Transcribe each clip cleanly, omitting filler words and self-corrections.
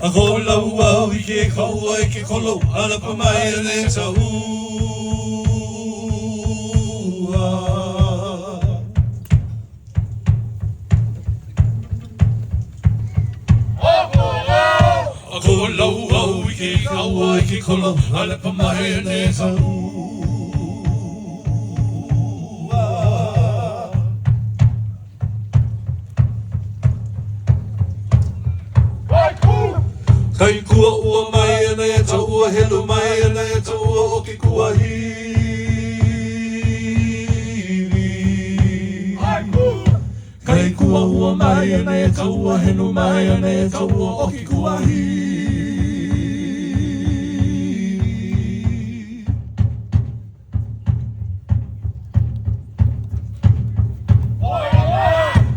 Akola ua wike kaua ke kolo ala pamai ne taua. Akola ua wike kaua ke kolo ala pamai ne taua. Kai kua ua mai ana e ta ua helu mai ana e ta ua o ki kua hiwi. Kai kua ua mai ana e ta ua helu mai ana e ta ua o ki kua hiwi.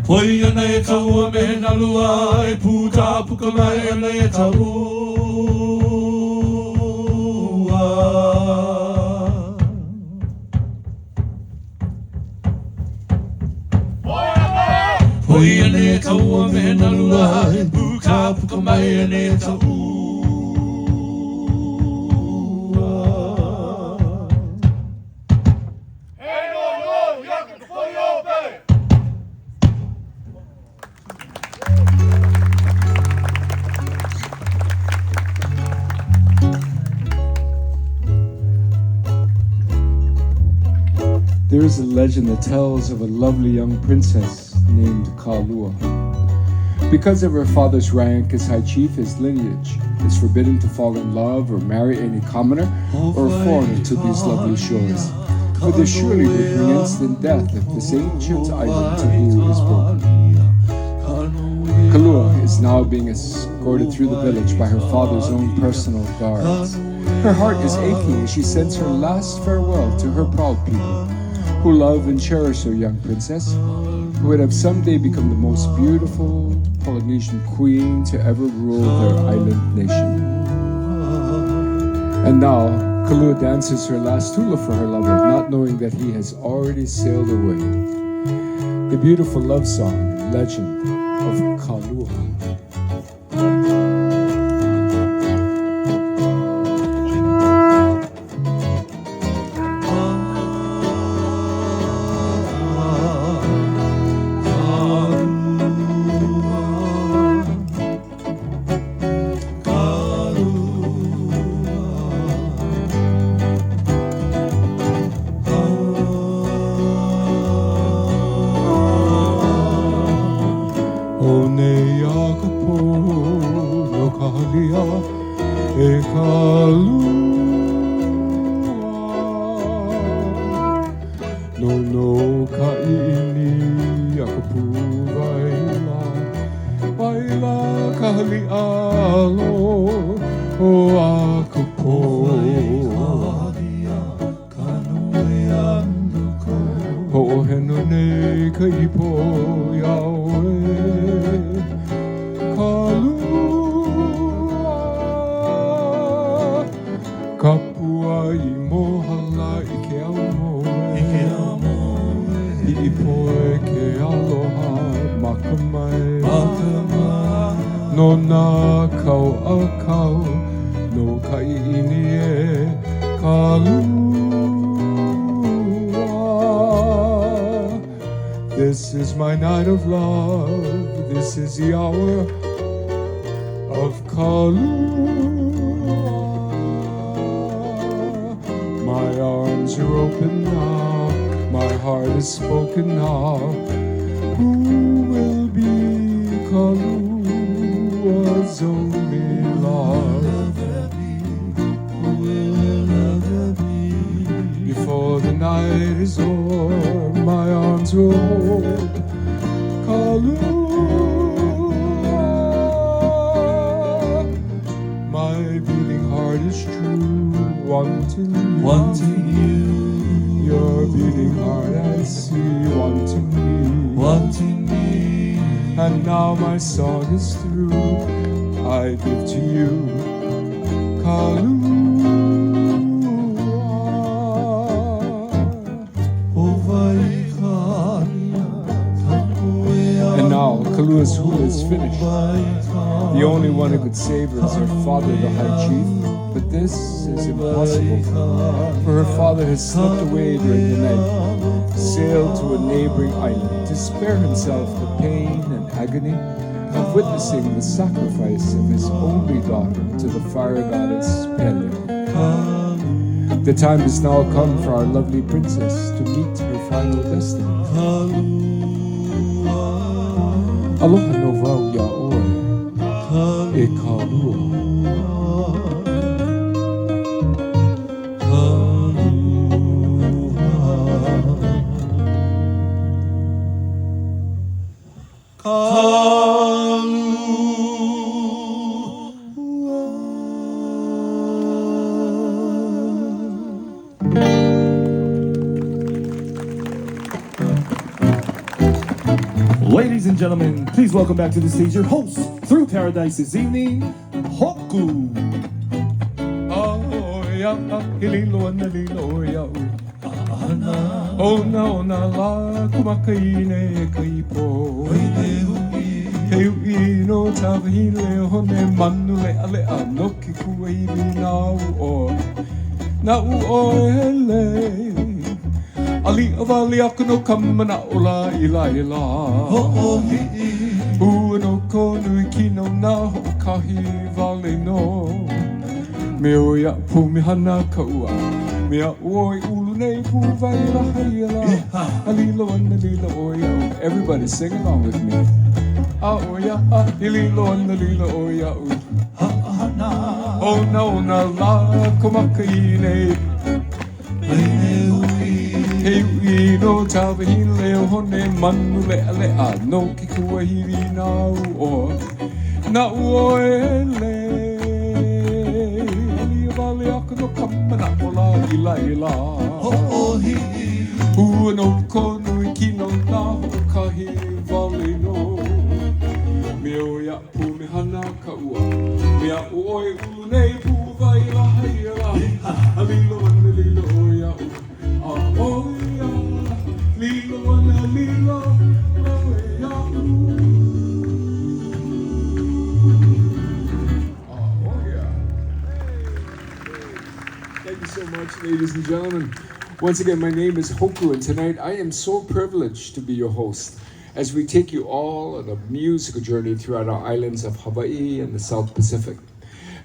Poi ana e ta ua me na lua e puta puka mai ana e ta ua. Poi ana e ta ua me na lua e puta puka mai ana e ta ua. There is a legend that tells of a lovely young princess named Kalua. Because of her father's rank as high chief, his lineage is forbidden to fall in love or marry any commoner or foreigner to these lovely shores, for this surely would bring instant death if this ancient island taboo is broken. Kalua is now being escorted through the village by her father's own personal guards. Her heart is aching as she sends her last farewell to her proud people, who love and cherish her young princess, who would have someday become the most beautiful Polynesian queen to ever rule their island nation. And now, Kalua dances her last hula for her lover, not knowing that he has already sailed away. The beautiful love song, legend of Kalua. No ka ini aku pu baila kali alo o aku po ho heno ne ka ipo yawe kalua kapua I mohala I ke Ipoe ke aloha makamai No na kau a kau No ka ini e kalua This is my night of love This is the hour of kalua My arms are open now My heart is spoken now. Who will be Kalua's only love? Who will ever be? Before the night is o'er, my arms will hold Kalua. My beating heart is true, wanting you. Your beating heart I see, wanting me. And now my song is through, I give to you, Kalua. And now Kalua's hula is finished. The only one who could save her is her father, the high chief. But this is impossible, for her father has slipped away during the night, sailed to a neighboring island to spare himself the pain and agony of witnessing the sacrifice of his only daughter to the fire goddess Pele. The time has now come for our lovely princess to meet her final destiny. Aloha no wau ya oe, e Kalua. Ladies and gentlemen, please welcome back to the stage your host through paradise this evening, Hoku. Oh ya, hililo na lilo ya. Oh na la kumakaine kaipo. He ui no tawhile hone manule ale ano ki kuibi na u ele. Ali avali akuno kamana ola ila. Uno konu kino na kahi vale no. Meo ya pumihana kaua. Mea oi ulu nei pu vai la haila. Alilo and alila oya. Everybody sing along with me. Oya, ililo and alila oya. Oh no na la kumakaine. He no tawhile hone manule ale a no ki kuahiri na u ele ali vale akuno kamana ola ila u no konu kino na kahi vale no meo ya pu me hana ka ua mea oi u nei pu vai la haira alilo lilo oia oia lilo na lilo oia oia. Thank you so much, ladies and gentlemen. Once again, my name is Hoku, and tonight I am so privileged to be your host as we take you all on a musical journey throughout our islands of Hawaii and the South Pacific.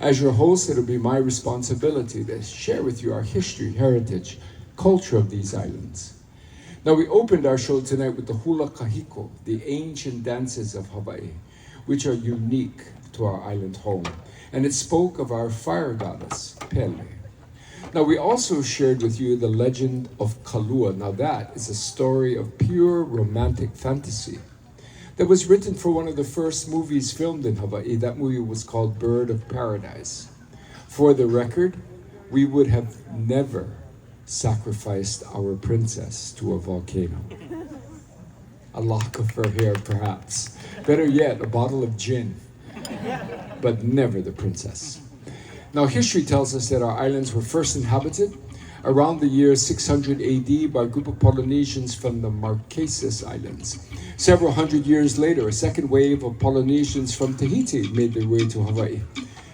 As your host, it'll be my responsibility to share with you our history, heritage, culture of these islands. Now, we opened our show tonight with the hula kahiko, the ancient dances of Hawaii, which are unique to our island home. And it spoke of our fire goddess, Pele. Now, we also shared with you the legend of Kalua. Now, that is a story of pure romantic fantasy that was written for one of the first movies filmed in Hawaii. That movie was called Bird of Paradise. For the record, we would have never sacrificed our princess to a volcano. A lock of her hair, perhaps. Better yet, a bottle of gin. But never the princess. Now, history tells us that our islands were first inhabited around the year 600 AD by a group of Polynesians from the Marquesas Islands. Several hundred years later, a second wave of Polynesians from Tahiti made their way to Hawaii.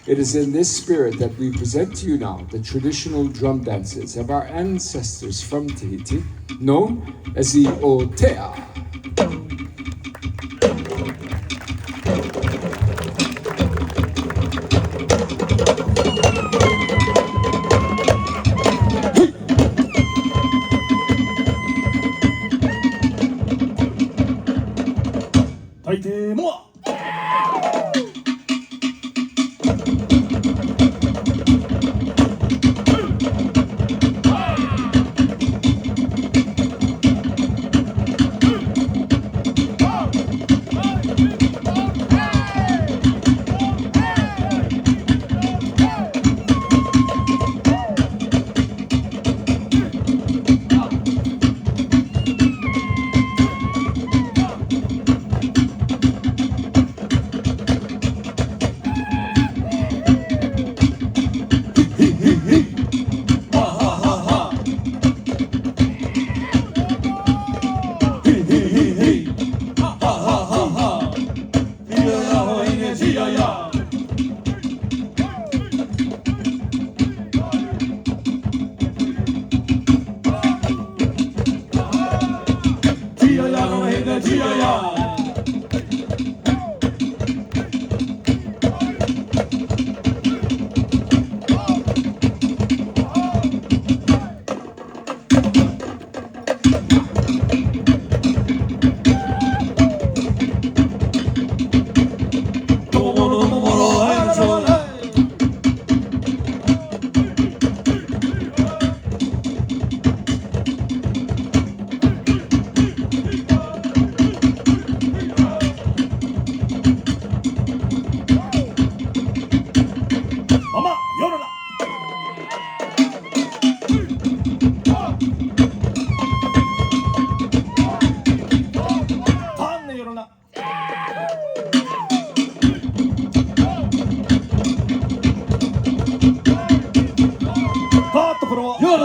It is in this spirit that we present to you now the traditional drum dances of our ancestors from Tahiti, known as the Otea.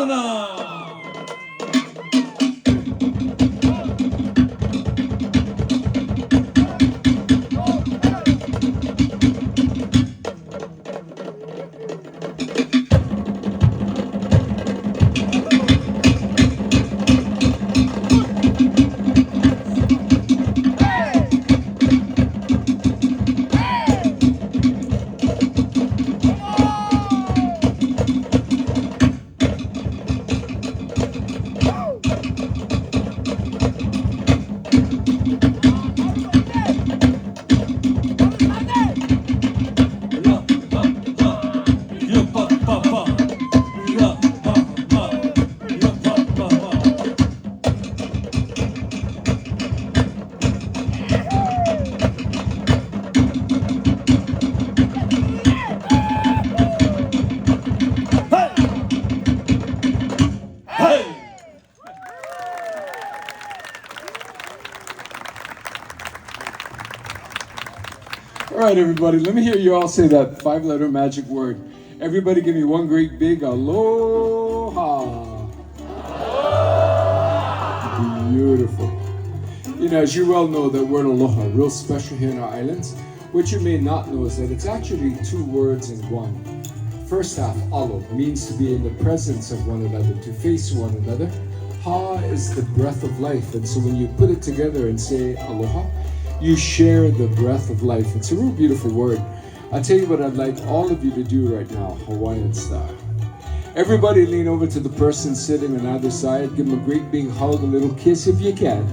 Aloha! All right, everybody, let me hear you all say that 5-letter magic word. Everybody give me one great big aloha. Beautiful. You know, as you well know, that word aloha, real special here in our islands. What you may not know is that it's actually 2 words in one. First half, alo, means to be in the presence of one another, to face one another. Ha is the breath of life, and so when you put it together and say aloha, you share the breath of life. It's a real beautiful word. I'll tell you what I'd like all of you to do right now, Hawaiian style. Everybody lean over to the person sitting on either side. Give them a great big hug, a little kiss if you can.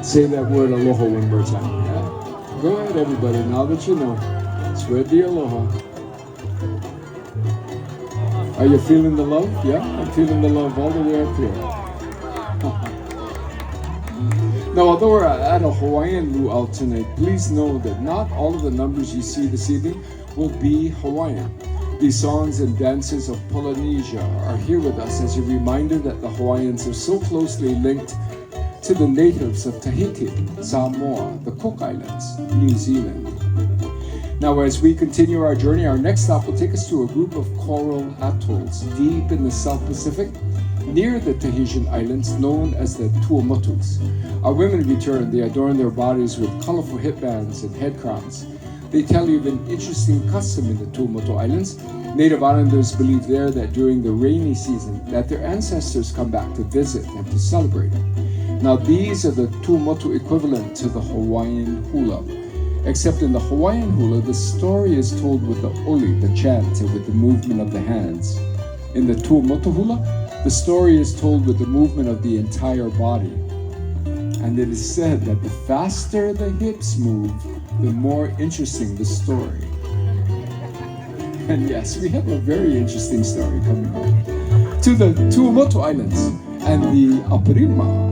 Say that word aloha one more time. Yeah? Go ahead, everybody. Now that you know, spread the aloha. Are you feeling the love? Yeah, I'm feeling the love all the way up here. Now, although we're at a Hawaiian luau tonight, please know that not all of the numbers you see this evening will be Hawaiian. These songs and dances of Polynesia are here with us as a reminder that the Hawaiians are so closely linked to the natives of Tahiti, Samoa, the Cook Islands, New Zealand. Now, as we continue our journey, our next stop will take us to a group of coral atolls deep in the South Pacific, near the Tahitian islands known as the Tuamotus. Our women return. They adorn their bodies with colorful headbands and head crowns. They tell you of an interesting custom in the Tuamotu Islands. Native islanders believe there that during the rainy season that their ancestors come back to visit and to celebrate. Now these are the Tuamotu equivalent to the Hawaiian hula. Except in the Hawaiian hula, the story is told with the oli, the chant, and with the movement of the hands. In the Tuamotu hula, the story is told with the movement of the entire body. And it is said that the faster the hips move, the more interesting the story. And yes, we have a very interesting story coming up. To the Tuamotu Islands and the Aparima.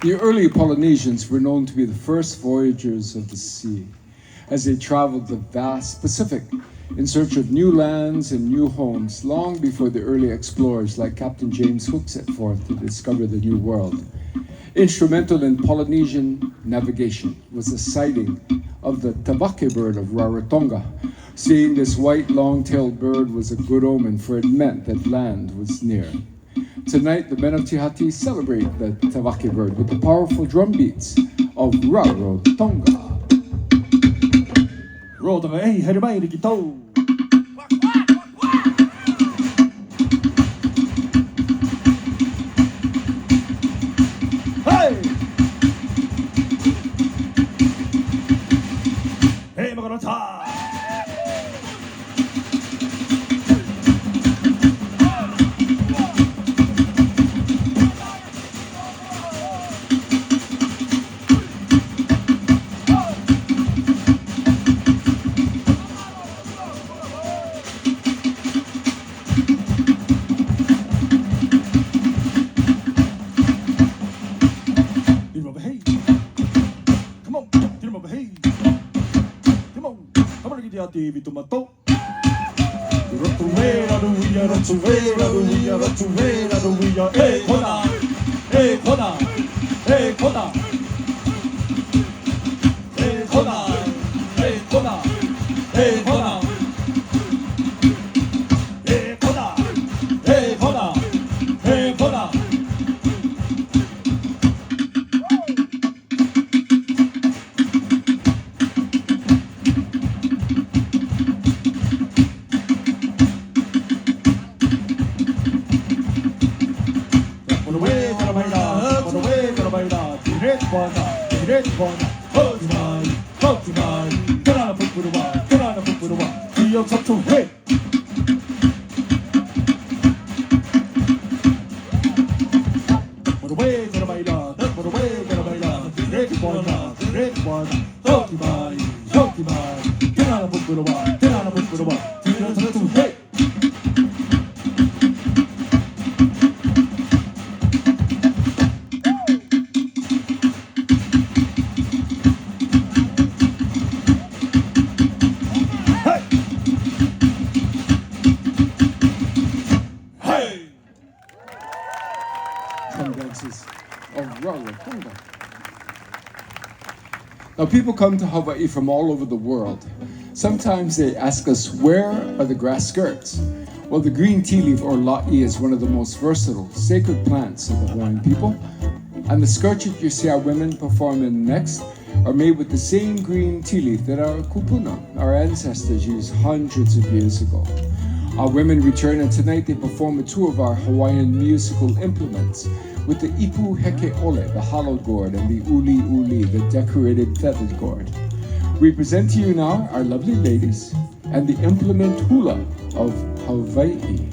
The early Polynesians were known to be the first voyagers of the sea, as they traveled the vast Pacific in search of new lands and new homes long before the early explorers like Captain James Cook set forth to discover the New World. Instrumental in Polynesian navigation was the sighting of the tavake bird of Rarotonga. Seeing this white long-tailed bird was a good omen, for it meant that land was near. Tonight, the men of Tihati celebrate the tavake bird with the powerful drum beats of Rarotonga. Rarotonga, hey, harimai rikito. Hey! Hey, makarata! Di tomato. Rotumera ruia, rotumera ruia, rotumera ruia. Hey kona, hey kona, hey kona, hey kona, hey kona, hey kona, hey kona, hey kona, hey kona. Now, people come to Hawaii from all over the world. Sometimes they ask us, where are the grass skirts? Well, the green tea leaf, or la'i, is one of the most versatile, sacred plants of the Hawaiian people. And the skirts that you see our women perform in next are made with the same green tea leaf that our kupuna, our ancestors, used hundreds of years ago. Our women return, and tonight they perform with two of our Hawaiian musical implements, with the ipu heke ole, the hollowed gourd, and the uli uli, the decorated feathered gourd. We present to you now our lovely ladies and the implement hula of Hawaii.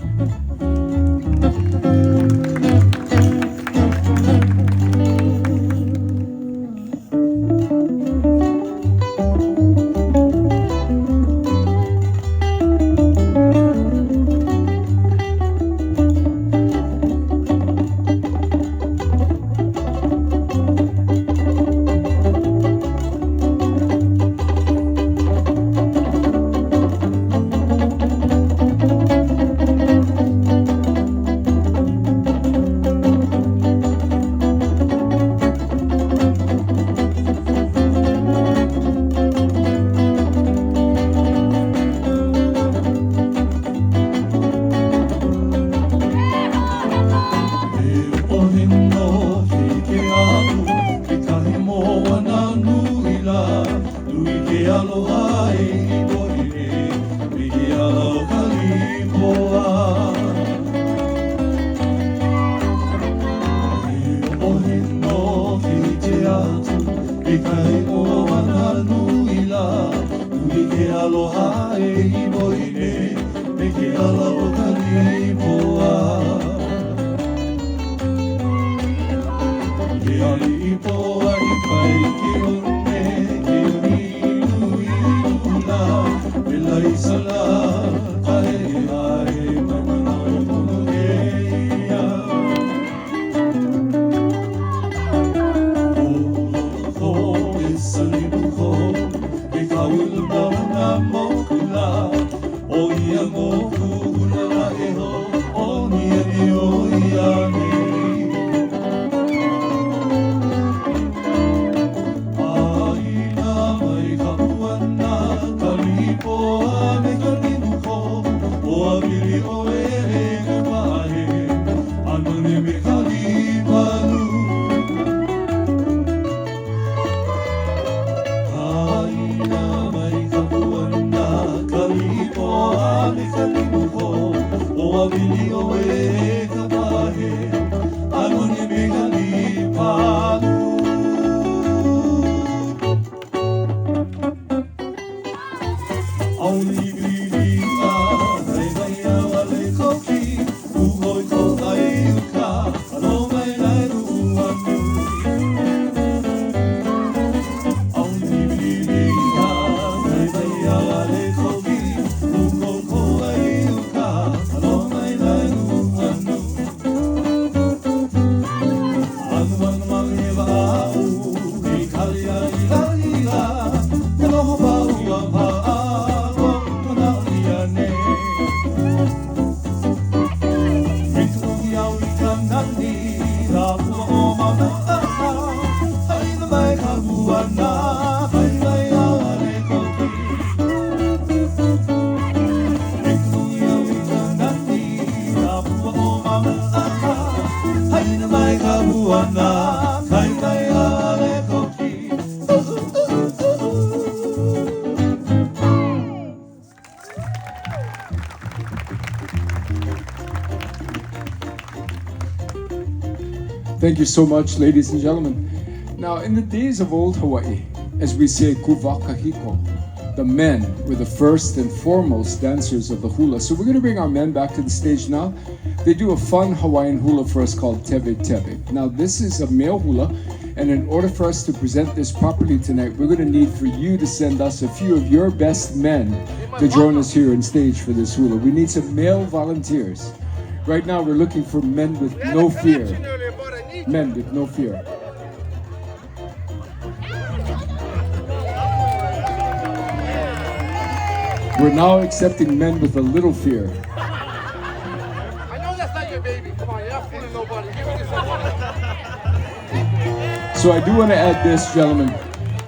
he no ki te atu I kai o wana nui la Ui ke aloha e ibo ine Me ke ala o ka lipoa Ke ali ipoa I kai ki one Ke uni nui ula Me lai sala Kahe ae Mamana e pono keia Salibuko, e kaulu na mokula, o ia mokula la e ho, o nia ni o ia ne. Aina mai ka puana, ka lipoa me ka libuko, o a miri o e ka pahe, anone me ka lipalu. Wabili o e ka pahe, anone me ka lipalu. Au li grivita, rei vai a wale koki, uhoi ko ai uka, alo mai lai rua nui. Au li grivita, rei vai a wale koki, uhoi ko ai uka, alo mai lai rua nui. Anu anu mangi wa au, I kali a ila ila, te noho pau a paa. Thank you so much, ladies and gentlemen. Now, in the days of old Hawaii, as we say, kuvakahiko, the men were the first and foremost dancers of the hula. So we're going to bring our men back to the stage now. They do a fun Hawaiian hula for us called teve teve. Now, this is a male hula, and in order for us to present this properly tonight, we're going to need for you to send us a few of your best men to join us here on stage for this hula. We need some male volunteers. Right now, we're looking for men with no fear. Men with no fear. We're now accepting men with a little fear. I know that's not your baby. Come on, you're not fooling nobody. Give me this. So I do want to add this, gentlemen.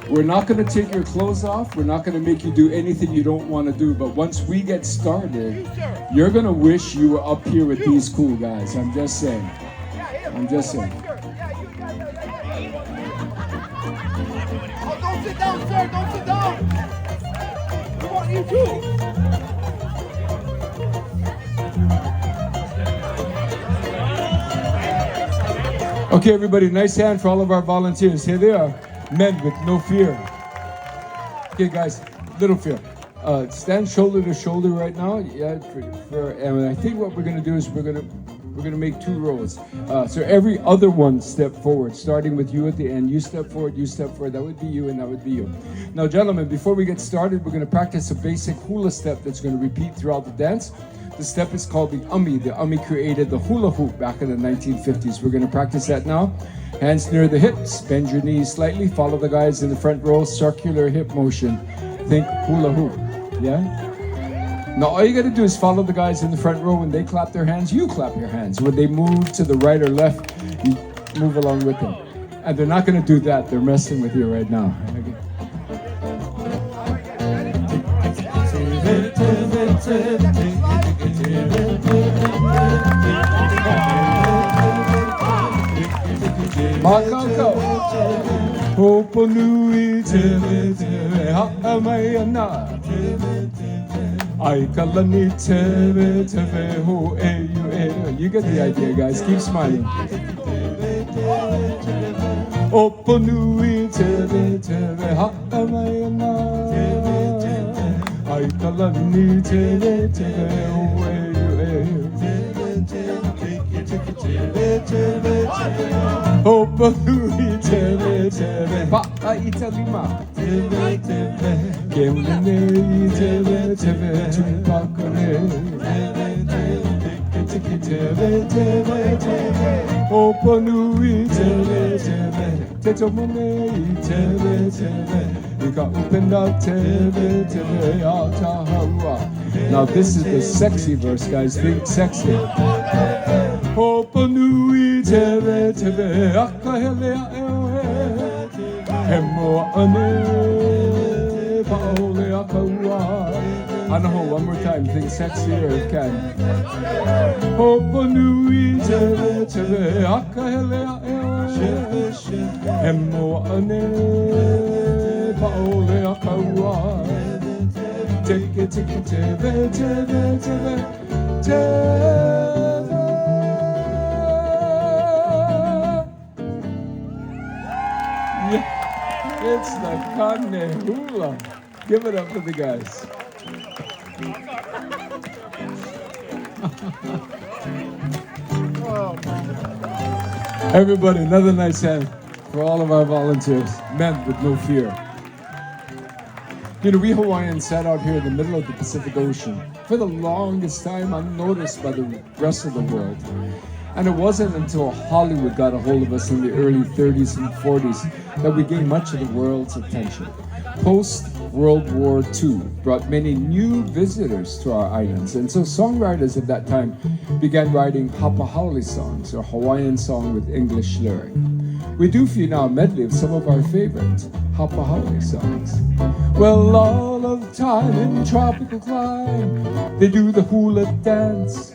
We're not going to take your clothes off. We're not going to make you do anything you don't want to do. But once we get started, you're going to wish you were up here with these cool guys. I'm just saying. I'm just saying. Oh, don't sit down, sir. Don't sit down. Come on, you too. Okay, everybody, nice hand for all of our volunteers. Here they are, men with no fear. Okay, guys, little fear. Stand shoulder to shoulder right now. Yeah, and I think what we're gonna do is we're gonna make 2 rows. So every other one step forward, starting with you at the end. You step forward, that would be you, and that would be you. Now, gentlemen, before we get started, we're gonna practice a basic hula step that's gonna repeat throughout the dance. The step is called the ummi. The ummi created the hula hoop back in the 1950s. We're gonna practice that now. Hands near the hips, bend your knees slightly, follow the guys in the front row, circular hip motion. Think hula hoop, yeah? Now all you gotta do is follow the guys in the front row. When they clap their hands, you clap your hands. When they move to the right or left, you move along with them. And they're not gonna do that, they're messing with you right now. Okay. Makako Hoponui teve teve ha'amaiana Aikalani teve teve ho e you. You get the idea, guys. Keep smiling. Oponui tebe tebe ha'amayana. Aikalani tebe tebe away. Oponui tebe tebe pa'italima. Kemlene tebe tebe tupakane. Oponui tebe tebe tetomone tebe tebe ika upenda tebe tebe atahawa. Now this is the sexy verse, guys. Think sexy. Oponui tebe tebe akahele aewe hemo ane paole akawa. I know, one more time, think sexier if you can. Oponui tebe tebe akahele aewe hemo ane paole akawa. Teke teke tebe tebe tebe tebe. Yeah, it's the carne hula. Give it up for the guys. Everybody, another nice hand for all of our volunteers, men with no fear. You know, we Hawaiians sat out here in the middle of the Pacific Ocean for the longest time unnoticed by the rest of the world. And it wasn't until Hollywood got a hold of us in the early 30s and 40s that we gained much of the world's attention. Post-World War II brought many new visitors to our islands, and so songwriters at that time began writing hapahaole songs, or Hawaiian song with English lyric. We do for you now a medley of some of our favorite hapahaole songs. Well, all of the time in tropical clime, they do the hula dance.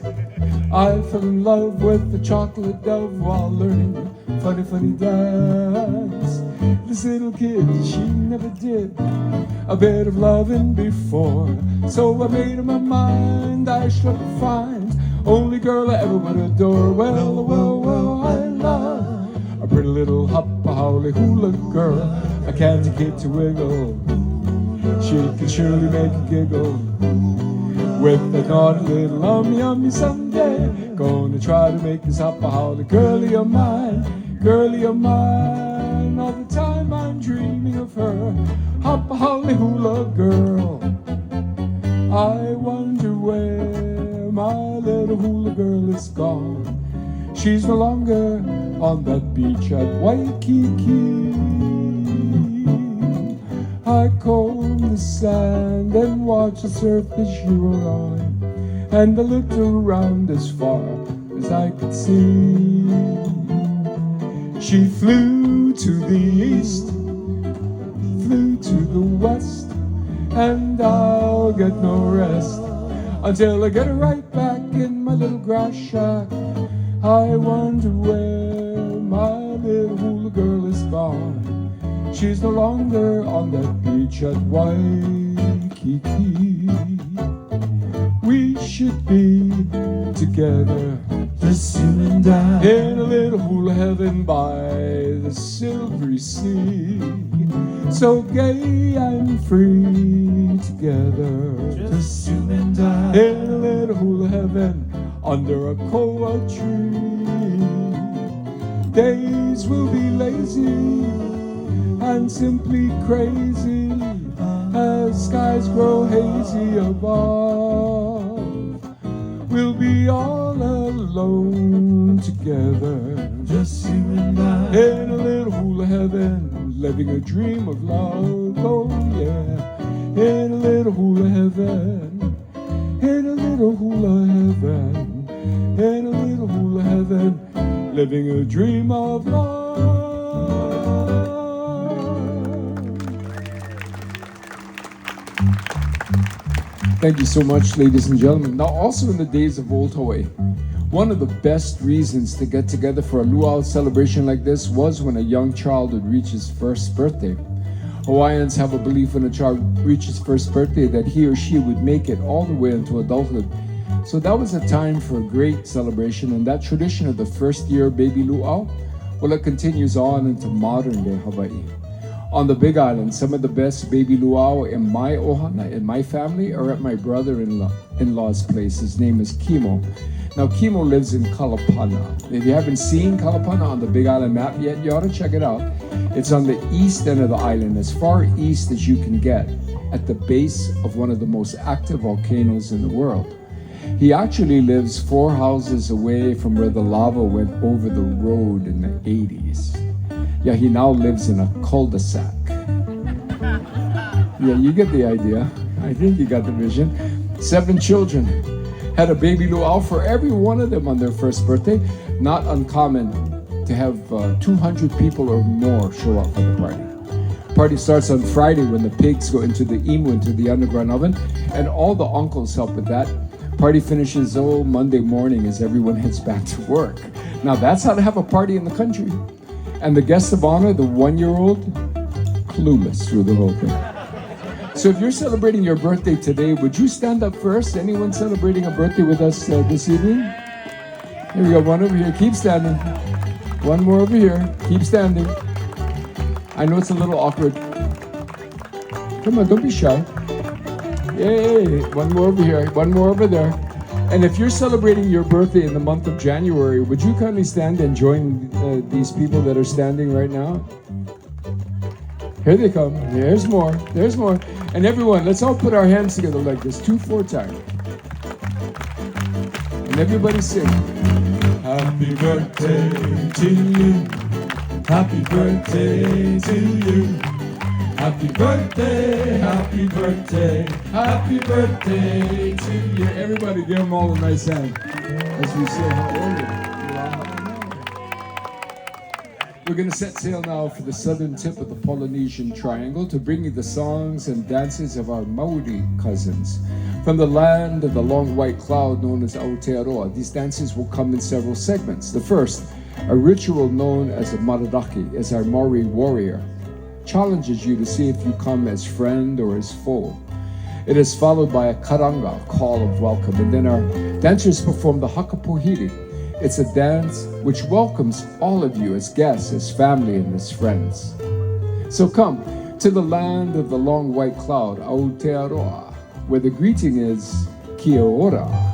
I fell in love with the chocolate dove while learning funny, funny dance. This little kid, she never did a bit of loving before. So I made up my mind I should find only girl I ever would adore. Well, well, well, I love a pretty little hapahaole hula girl. I can't get to wiggle. She can surely make a giggle. With a naughty little yummy someday. Gonna try to make this hapahaole girlie of mine, girlie of mine. All the time I'm dreaming of her, hapahaole hula girl. I wonder where my little hula girl is gone. She's no longer on that beach at Waikiki. I comb the sand and watch the surf as she roll on, and I looked around as far as I could see. She flew to the east, flew to the west, and I'll get no rest until I get her right back in my little grass shack. I wonder where my little hula girl is gone. She's no longer on that beach at Waikiki. We should be together, just you and I, in a little hula heaven by the silvery sea. So gay and free together, just you and I, in a little hula heaven under a koa tree. Days will be lazy and simply crazy as skies grow hazy above. We'll be all alone together, just you and I, in a little hula heaven, living a dream of love. Oh yeah, in a little hula heaven, in a little hula heaven, in a little hula heaven, living a dream of love. Thank you so much, ladies and gentlemen. Now, also in the days of old Hawaii, one of the best reasons to get together for a luau celebration like this was when a young child would reach his first birthday. Hawaiians have a belief when a child reaches first birthday that he or she would make it all the way into adulthood. So that was a time for a great celebration, and that tradition of the first year baby luau Well, it continues on into modern day Hawaii. On the Big Island, some of the best baby luau in my ohana, in my family, are at my brother-in-law's place. His name is Kimo. Now, Kimo lives in Kalapana. If you haven't seen Kalapana on the Big Island map yet, you ought to check it out. It's on the east end of the island, as far east as you can get, at the base of one of the most active volcanoes in the world. He actually lives 4 houses away from where the lava went over the road in the 80s. Yeah, he now lives in a cul-de-sac. Yeah, you get the idea. I think you got the vision. 7 children. Had a baby luau for every one of them on their first birthday. Not uncommon to have 200 people or more show up for the party. Party starts on Friday when the pigs go into the imu, into the underground oven, and all the uncles help with that. Party finishes Monday morning as everyone heads back to work. Now that's how to have a party in the country. And the guest of honor, the 1-year-old, clueless through the whole thing. So if you're celebrating your birthday today, would you stand up first? Anyone celebrating a birthday with us this evening? Here we go, one over here. Keep standing. One more over here. Keep standing. I know it's a little awkward. Come on, don't be shy. Yay! One more over here. One more over there. And if you're celebrating your birthday in the month of January, would you kindly stand and join these people that are standing right now? Here they come. There's more. There's more. And everyone, let's all put our hands together like this. 2-4 time. And everybody sing. Happy birthday to you. Happy birthday to you. Happy birthday, happy birthday, happy birthday to you. Everybody give them all a nice hand as we say how old you are. We're going to set sail now for the southern tip of the Polynesian Triangle to bring you the songs and dances of our Maori cousins. From the land of the long white cloud known as Aotearoa, these dances will come in several segments. The first, a ritual known as a mariraki, as our Maori warrior challenges you to see if you come as friend or as foe. It is followed by a karanga, call of welcome, and then our dancers perform the hakapohiri. It's a dance which welcomes all of you as guests, as family, and as friends. So come to the land of the long white cloud, Aotearoa, where the greeting is kia ora.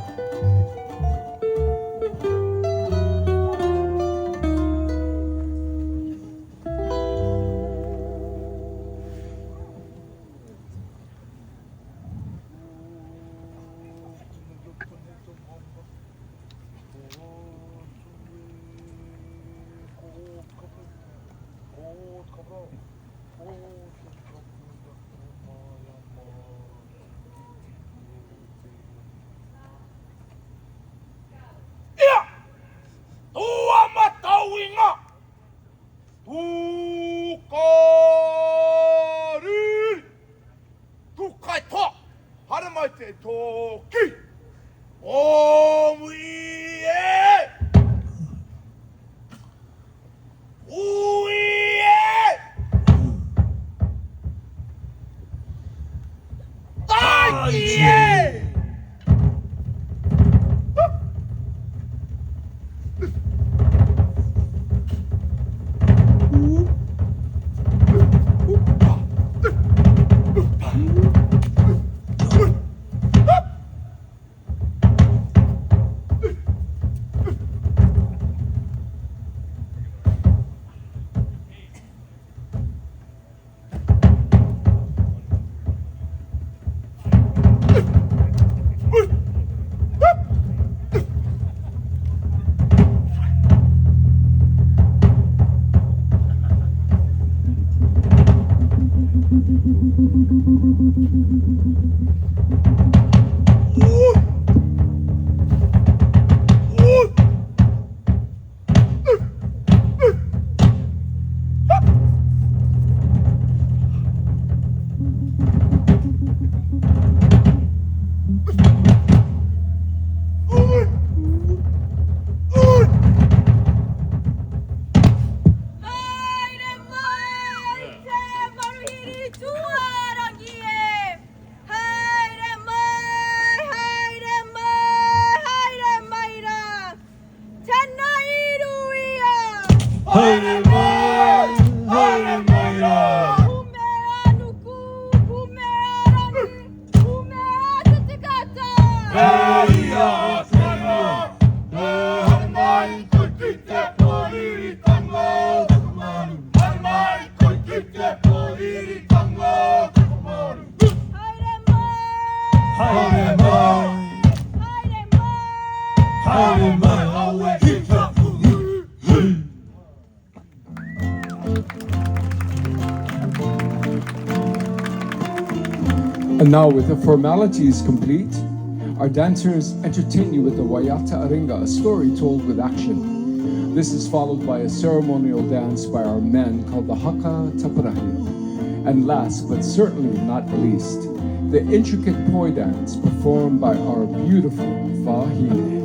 And now, with the formalities complete, our dancers entertain you with the Wayata Aringa, a story told with action. This is followed by a ceremonial dance by our men called the Haka Tapurahi. And last, but certainly not least, the intricate poi dance performed by our beautiful Vahine.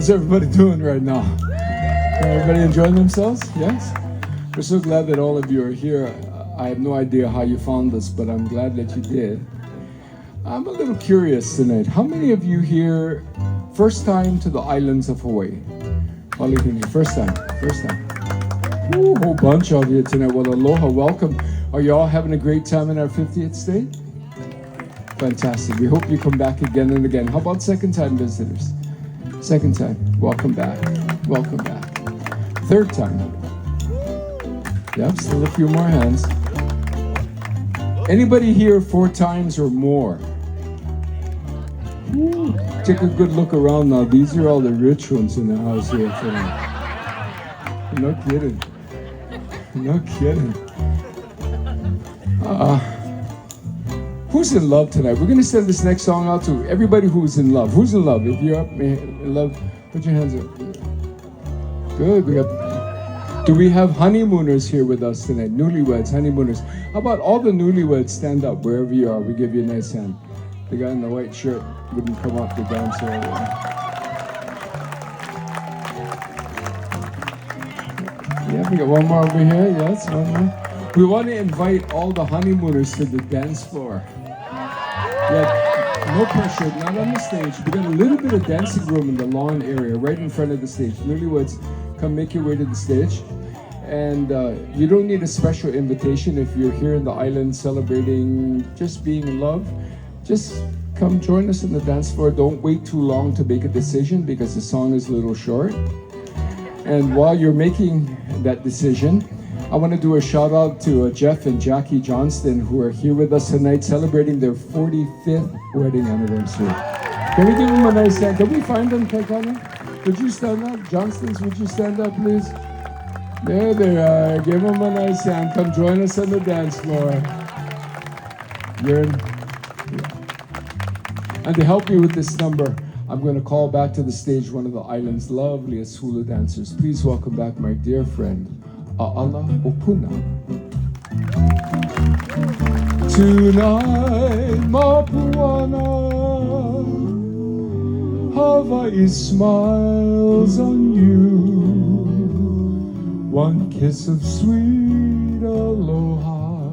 How's everybody doing right now? Everybody enjoying themselves? Yes? We're so glad that all of you are here. I have no idea how you found us, but I'm glad that you did. I'm a little curious tonight. How many of you here first time to the islands of Hawaii? First time. Ooh, a whole bunch of you tonight. Well, aloha, welcome. Are you all having a great time in our 50th state? Fantastic. We hope you come back again and again. How about second time visitors? Second time. Welcome back. Welcome back. Third time. Yep, still a few more hands. Anybody here 4 times or more? Ooh, take a good look around now. These are all the rich ones in the house here tonight. No kidding. No kidding. Who's in love tonight? We're going to send this next song out to everybody who's in love. Who's in love? If you're up in love, put your hands up. Good. Do we have honeymooners here with us tonight? Newlyweds, honeymooners. How about all the newlyweds stand up wherever you are? We give you a nice hand. The guy in the white shirt wouldn't come up to dance earlier. Yeah, we got one more over here. Yes, one more. We want to invite all the honeymooners to the dance floor. Yeah, no pressure, not on the stage. We got a little bit of dancing room in the lawn area, right in front of the stage. Newlyweds, come make your way to the stage. And you don't need a special invitation if you're here in the island celebrating just being in love. Just come join us on the dance floor. Don't wait too long to make a decision because the song is a little short. And while you're making that decision, I want to do a shout out to Jeff and Jackie Johnston who are here with us tonight celebrating their 45th wedding anniversary. Can we give them a nice hand? Can we find them, Kaikana? Would you stand up? Johnston's, would you stand up, please? There they are. Give them a nice hand. Come join us on the dance floor. And to help me with this number, I'm going to call back to the stage one of the island's loveliest hula dancers. Please welcome back my dear friend, A'ala Opuna. Tonight, Mapuana, Hawaii smiles on you. One kiss of sweet aloha.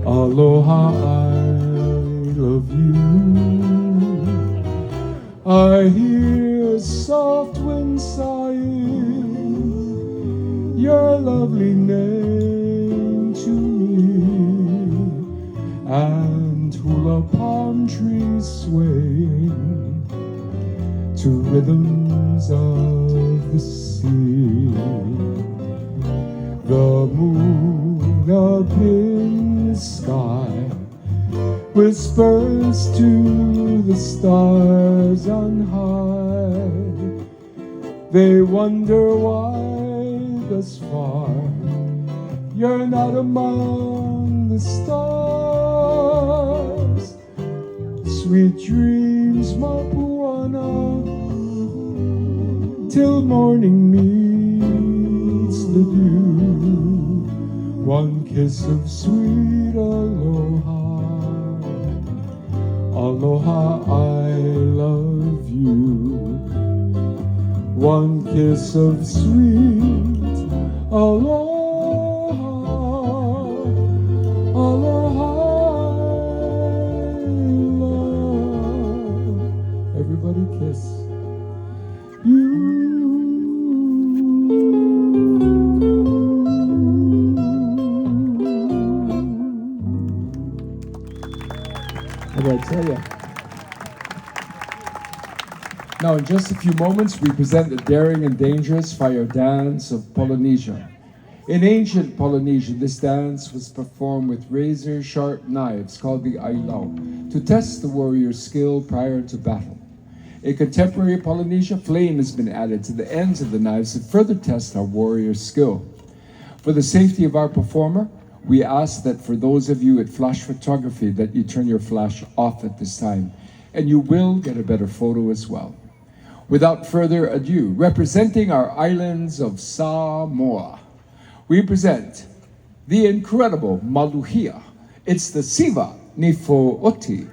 Aloha, I love you. I hear a soft wind sighing your lovely name to me, and hula palm trees swaying to rhythms of the sea. The moon up in the sky whispers to the stars on high. They wonder why thus far you're not among the stars. Sweet dreams, Mapuana, till morning meets the dew. One kiss of sweet aloha. Aloha, I love you. One kiss of sweet aloha. Aloha, I love. Everybody kiss you. What did I tell you? Now, in just a few moments, we present the daring and dangerous fire dance of Polynesia. In ancient Polynesia, this dance was performed with razor-sharp knives called the ailau to test the warrior's skill prior to battle. In contemporary Polynesia, flame has been added to the ends of the knives to further test our warrior's skill. For the safety of our performer, we ask that for those of you at flash photography that you turn your flash off at this time, and you will get a better photo as well. Without further ado, representing our islands of Samoa, we present the incredible Maluhia. It's the Siva Nifo'oti.